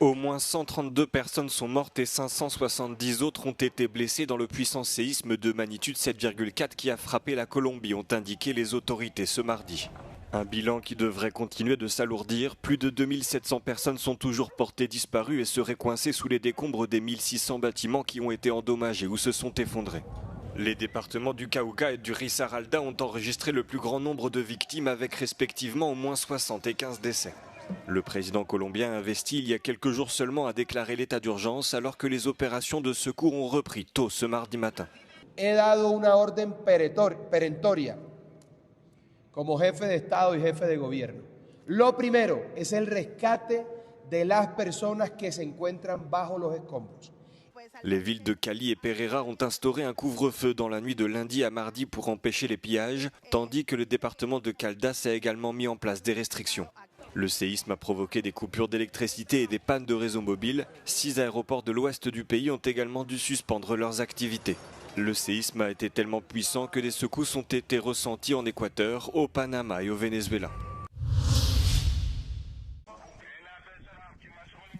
Au moins 132 personnes sont mortes et 570 autres ont été blessées dans le puissant séisme de magnitude 7,4 qui a frappé la Colombie, ont indiqué les autorités ce mardi. Un bilan qui devrait continuer de s'alourdir. Plus de 2700 personnes sont toujours portées disparues et seraient coincées sous les décombres des 1600 bâtiments qui ont été endommagés ou se sont effondrés. Les départements du Cauca et du Risaralda ont enregistré le plus grand nombre de victimes avec respectivement au moins 60 et 15 décès. Le président colombien investi il y a quelques jours seulement a déclaré l'état d'urgence alors que les opérations de secours ont repris tôt ce mardi matin. He dado una orden perentoria como jefe de Estado y jefe de gobierno. Lo primero es el rescate de las personas que se encuentran bajo los escombros. Les villes de Cali et Pereira ont instauré un couvre-feu dans la nuit de lundi à mardi pour empêcher les pillages, tandis que le département de Caldas a également mis en place des restrictions. Le séisme a provoqué des coupures d'électricité et des pannes de réseau mobile. 6 aéroports de l'ouest du pays ont également dû suspendre leurs activités. Le séisme a été tellement puissant que des secousses ont été ressenties en Équateur, au Panama et au Venezuela.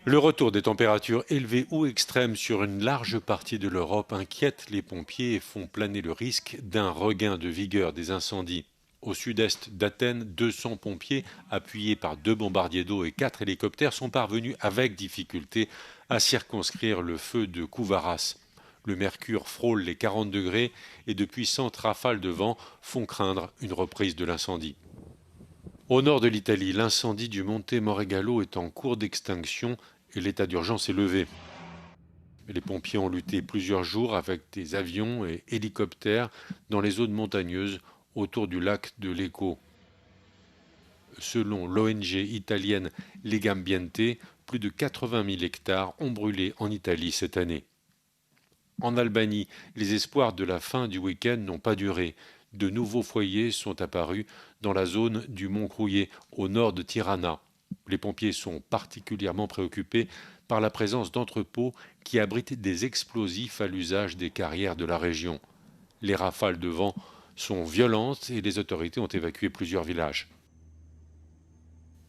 Le retour des températures élevées ou extrêmes sur une large partie de l'Europe inquiète les pompiers et font planer le risque d'un regain de vigueur des incendies. Au sud-est d'Athènes, 200 pompiers, appuyés par 2 bombardiers d'eau et 4 hélicoptères, sont parvenus avec difficulté à circonscrire le feu de Kouvaras. Le mercure frôle les 40 degrés et de puissantes rafales de vent font craindre une reprise de l'incendie. Au nord de l'Italie, l'incendie du Monte Moregalo est en cours d'extinction et l'état d'urgence est levé. Les pompiers ont lutté plusieurs jours avec des avions et hélicoptères dans les zones montagneuses autour du lac de Lecco. Selon l'ONG italienne Legambiente, plus de 80 000 hectares ont brûlé en Italie cette année. En Albanie, les espoirs de la fin du week-end n'ont pas duré. De nouveaux foyers sont apparus dans la zone du Mont Crouillet, au nord de Tirana. Les pompiers sont particulièrement préoccupés par la présence d'entrepôts qui abritent des explosifs à l'usage des carrières de la région. Les rafales de vent sont violentes et les autorités ont évacué plusieurs villages.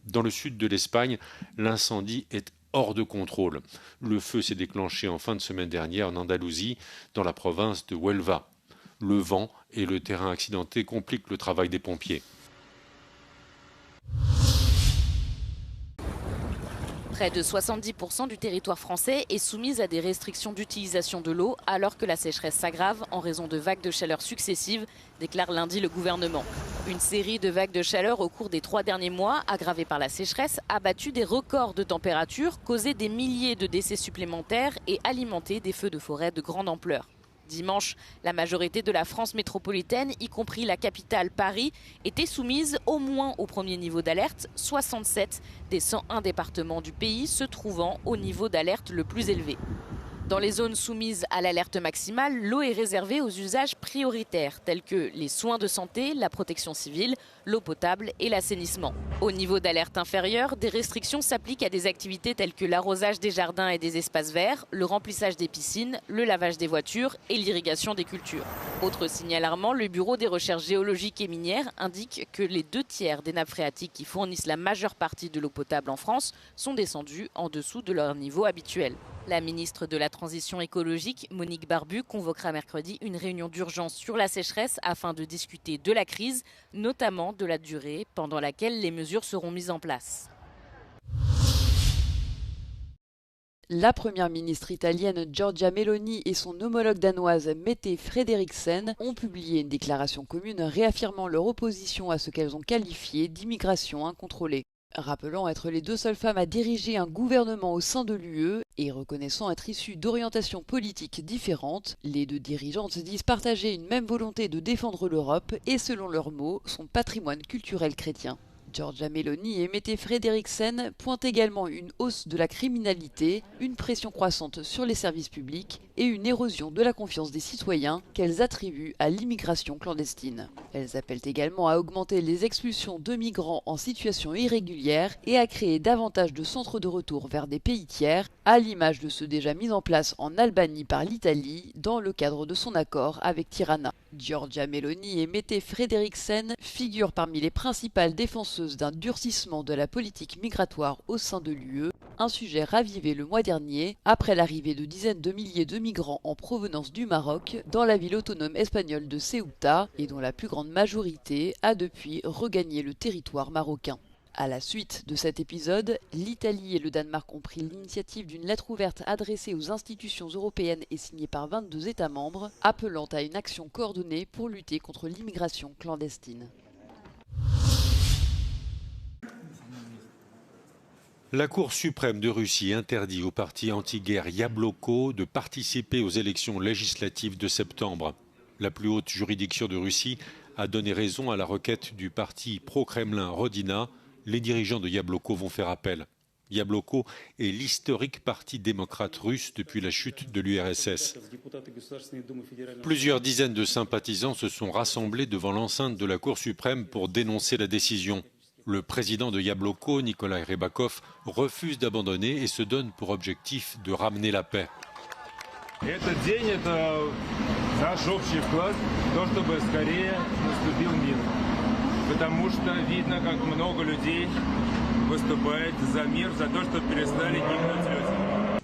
Dans le sud de l'Espagne, l'incendie est hors de contrôle. Le feu s'est déclenché en fin de semaine dernière en Andalousie, dans la province de Huelva. Le vent et le terrain accidenté compliquent le travail des pompiers. Près de 70% du territoire français est soumis à des restrictions d'utilisation de l'eau alors que la sécheresse s'aggrave en raison de vagues de chaleur successives, déclare lundi le gouvernement. Une série de vagues de chaleur au cours des 3 derniers mois, aggravées par la sécheresse, a battu des records de température, causé des milliers de décès supplémentaires et alimenté des feux de forêt de grande ampleur. Dimanche, la majorité de la France métropolitaine, y compris la capitale Paris, était soumise au moins au premier niveau d'alerte, 67 des 101 départements du pays se trouvant au niveau d'alerte le plus élevé. Dans les zones soumises à l'alerte maximale, l'eau est réservée aux usages prioritaires tels que les soins de santé, la protection civile, l'eau potable et l'assainissement. Au niveau d'alerte inférieur, des restrictions s'appliquent à des activités telles que l'arrosage des jardins et des espaces verts, le remplissage des piscines, le lavage des voitures et l'irrigation des cultures. Autre signe alarmant, le Bureau des recherches géologiques et minières indique que les 2/3 des nappes phréatiques qui fournissent la majeure partie de l'eau potable en France sont descendues en dessous de leur niveau habituel. La ministre de la Transition écologique, Monique Barbu, convoquera mercredi une réunion d'urgence sur la sécheresse afin de discuter de la crise, notamment de la durée pendant laquelle les mesures seront mises en place. La première ministre italienne Giorgia Meloni et son homologue danoise Mette Frederiksen ont publié une déclaration commune réaffirmant leur opposition à ce qu'elles ont qualifié d'immigration incontrôlée. Rappelant être les 2 seules femmes à diriger un gouvernement au sein de l'UE et reconnaissant être issues d'orientations politiques différentes, les 2 dirigeantes disent partager une même volonté de défendre l'Europe et, selon leurs mots, son patrimoine culturel chrétien. Giorgia Meloni et Mette Frederiksen pointent également une hausse de la criminalité, une pression croissante sur les services publics et une érosion de la confiance des citoyens qu'elles attribuent à l'immigration clandestine. Elles appellent également à augmenter les expulsions de migrants en situation irrégulière et à créer davantage de centres de retour vers des pays tiers, à l'image de ceux déjà mis en place en Albanie par l'Italie dans le cadre de son accord avec Tirana. Giorgia Meloni et Mette Frederiksen figurent parmi les principales défenseurs porteuse d'un durcissement de la politique migratoire au sein de l'UE, un sujet ravivé le mois dernier après l'arrivée de dizaines de milliers de migrants en provenance du Maroc dans la ville autonome espagnole de Ceuta et dont la plus grande majorité a depuis regagné le territoire marocain. À la suite de cet épisode, l'Italie et le Danemark ont pris l'initiative d'une lettre ouverte adressée aux institutions européennes et signée par 22 États membres, appelant à une action coordonnée pour lutter contre l'immigration clandestine. La Cour suprême de Russie interdit au parti anti-guerre Yabloko de participer aux élections législatives de septembre. La plus haute juridiction de Russie a donné raison à la requête du parti pro-Kremlin Rodina. Les dirigeants de Yabloko vont faire appel. Yabloko est l'historique parti démocrate russe depuis la chute de l'URSS. Plusieurs dizaines de sympathisants se sont rassemblés devant l'enceinte de la Cour suprême pour dénoncer la décision. Le président de Yabloko, Nikolai Rybakov, refuse d'abandonner et se donne pour objectif de ramener la paix. Потому что видно, как много людей выступает за мир, за то, что перестали гибнуть люди.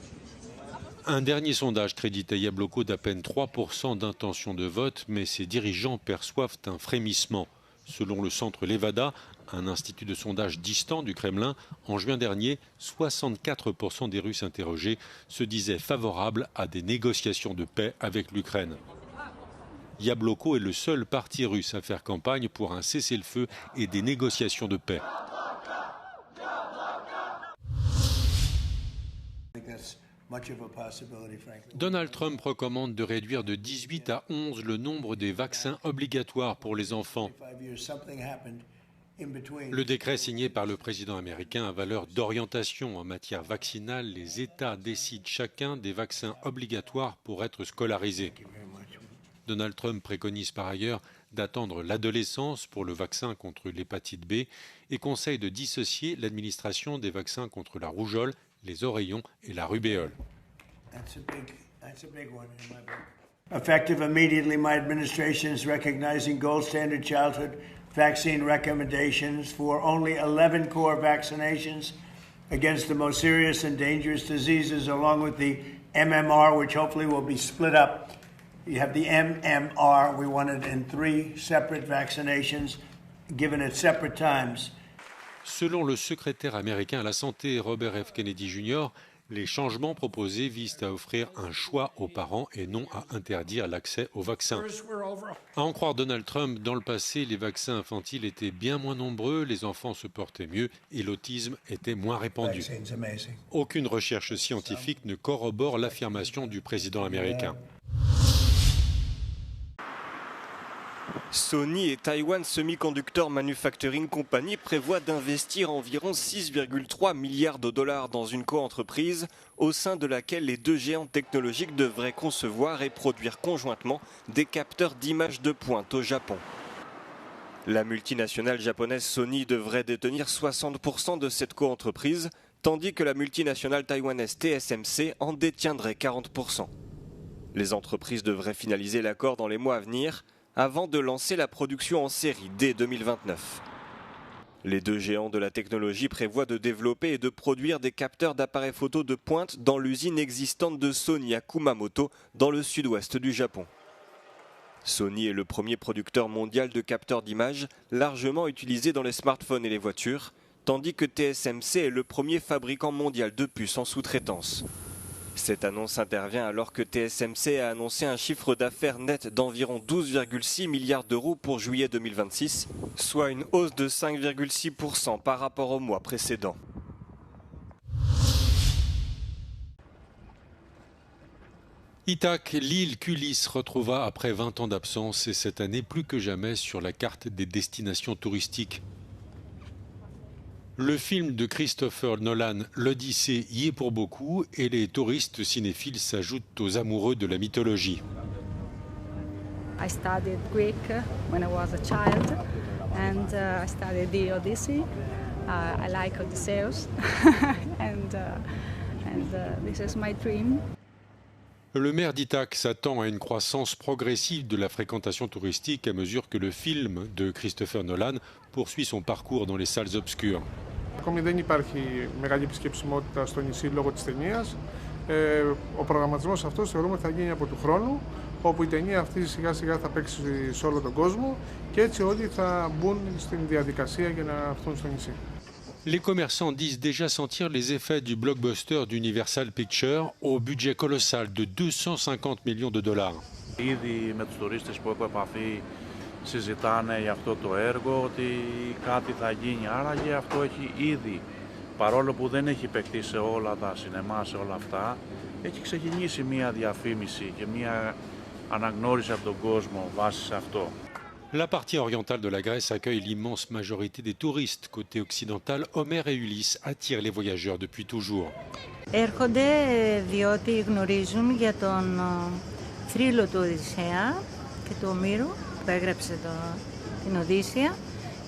Un dernier sondage crédite à Yabloko d'à peine 3% d'intention de vote, mais ses dirigeants perçoivent un frémissement. Selon le centre Levada, un institut de sondage distant du Kremlin, en juin dernier, 64% des Russes interrogés se disaient favorables à des négociations de paix avec l'Ukraine. Yabloko est le seul parti russe à faire campagne pour un cessez-le-feu et des négociations de paix. Donald Trump recommande de réduire de 18 à 11 le nombre des vaccins obligatoires pour les enfants. Le décret signé par le président américain a valeur d'orientation en matière vaccinale. Les États décident chacun des vaccins obligatoires pour être scolarisés. Donald Trump préconise par ailleurs d'attendre l'adolescence pour le vaccin contre l'hépatite B et conseille de dissocier l'administration des vaccins contre la rougeole, les oreillons et la rubéole. Effective immediately, my administration is recognizing gold standard childhood vaccine recommendations for only 11 core vaccinations against the most serious and dangerous diseases, along with the MMR, which hopefully will be split up. You have the MMR, we want it in 3 separate vaccinations, given at separate times. Selon le secrétaire américain à la santé Robert F. Kennedy Jr., les changements proposés visent à offrir un choix aux parents et non à interdire l'accès aux vaccins. À en croire Donald Trump, dans le passé, les vaccins infantiles étaient bien moins nombreux, les enfants se portaient mieux et l'autisme était moins répandu. Aucune recherche scientifique ne corrobore l'affirmation du président américain. Sony et Taiwan Semiconductor Manufacturing Company prévoient d'investir environ 6,3 milliards de dollars dans une coentreprise au sein de laquelle les deux géants technologiques devraient concevoir et produire conjointement des capteurs d'images de pointe au Japon. La multinationale japonaise Sony devrait détenir 60% de cette coentreprise, tandis que la multinationale taïwanaise TSMC en détiendrait 40%. Les entreprises devraient finaliser l'accord dans les mois à venir, avant de lancer la production en série dès 2029. Les deux géants de la technologie prévoient de développer et de produire des capteurs d'appareils photo de pointe dans l'usine existante de Sony à Kumamoto, dans le sud-ouest du Japon. Sony est le premier producteur mondial de capteurs d'images, largement utilisé dans les smartphones et les voitures, tandis que TSMC est le premier fabricant mondial de puces en sous-traitance. Cette annonce intervient alors que TSMC a annoncé un chiffre d'affaires net d'environ 12,6 milliards d'euros pour juillet 2026, soit une hausse de 5,6% par rapport au mois précédent. Ithaque, l'île qu'Ulysse retrouva après 20 ans d'absence et cette année plus que jamais sur la carte des destinations touristiques. Le film de Christopher Nolan, l'Odyssée, y est pour beaucoup et les touristes cinéphiles s'ajoutent aux amoureux de la mythologie. I studied Greek when I was a child and I studied the Odyssey. I like Odysseus and this is my dream. Le maire d'Ithaque s'attend à une croissance progressive de la fréquentation touristique à mesure que le film de Christopher Nolan poursuit son parcours dans les salles obscures. Ακόμη δεν υπάρχει μεγάλη επισκεψιμότητα στο νησί λόγω της ταινίας. Ο προγραμματισμός αυτός θεωρούμε θα γίνει από του χρόνου, όπου η ταινία αυτή σιγά σιγά θα παίξει σε όλο τον κόσμο και έτσι όλοι θα μπουν στην διαδικασία για να έρθουν στο νησί. Les commerçants disent déjà sentir les effets du blockbuster d'Universal Pictures au budget colossal de 250 millions de dollars. Ήδη με τους τουρίστες που έχω επαφή συζητάνε για αυτό το έργο ότι κάτι θα γίνει. Άραγε αυτό έχει ήδη, παρόλο που δεν έχει παιχτεί σε όλα τα σινεμά, σε όλα αυτά, έχει ξεκινήσει μια διαφήμιση και μια αναγνώριση από τον κόσμο βάσει σε αυτό. La partie orientale de la Grèce accueille l'immense majorité des touristes. Côté occidental, Homère et Ulysse attirent les voyageurs depuis toujours. Έρχονται διότι γνωρίζουν για τον θρύλο του Οδυσσέα και του Ομήρου που έγραψε την Οδύσσεια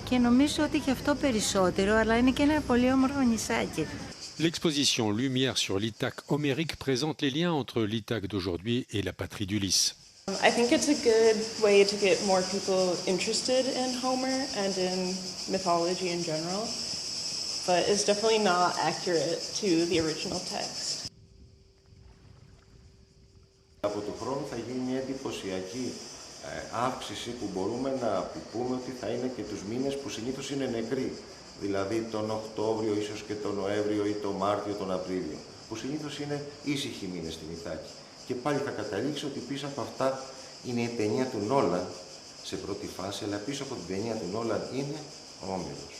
και νομίζω ότι και αυτό περισσότερο, αλλά είναι και ένα πολύ όμορφο νησάκι. L'exposition Lumière sur l'Ithaque homérique présente les liens entre l'Ithaque d'aujourd'hui et la patrie d'Ulysse. I think it's a good way to get more people interested in Homer and in mythology in general, but it's definitely not accurate to the original text. Από του χρόνου θα γίνει μια εντυπωσιακή αύξηση που μπορούμε να πούμε ότι θα είναι και τους μήνες που συνήθως είναι νεκροί, δηλαδή τον Οκτώβριο, ίσως και τον Νοέμβριο ή τον Μάρτιο, τον Απρίλιο, που συνήθως είναι ήσυχοι μήνες στην Ιτάκη. Και πάλι θα καταλήξω ότι πίσω από αυτά είναι η ταινία του Νόλαν σε πρώτη φάση, αλλά πίσω από την ταινία του Νόλαν είναι ο Όμηρος.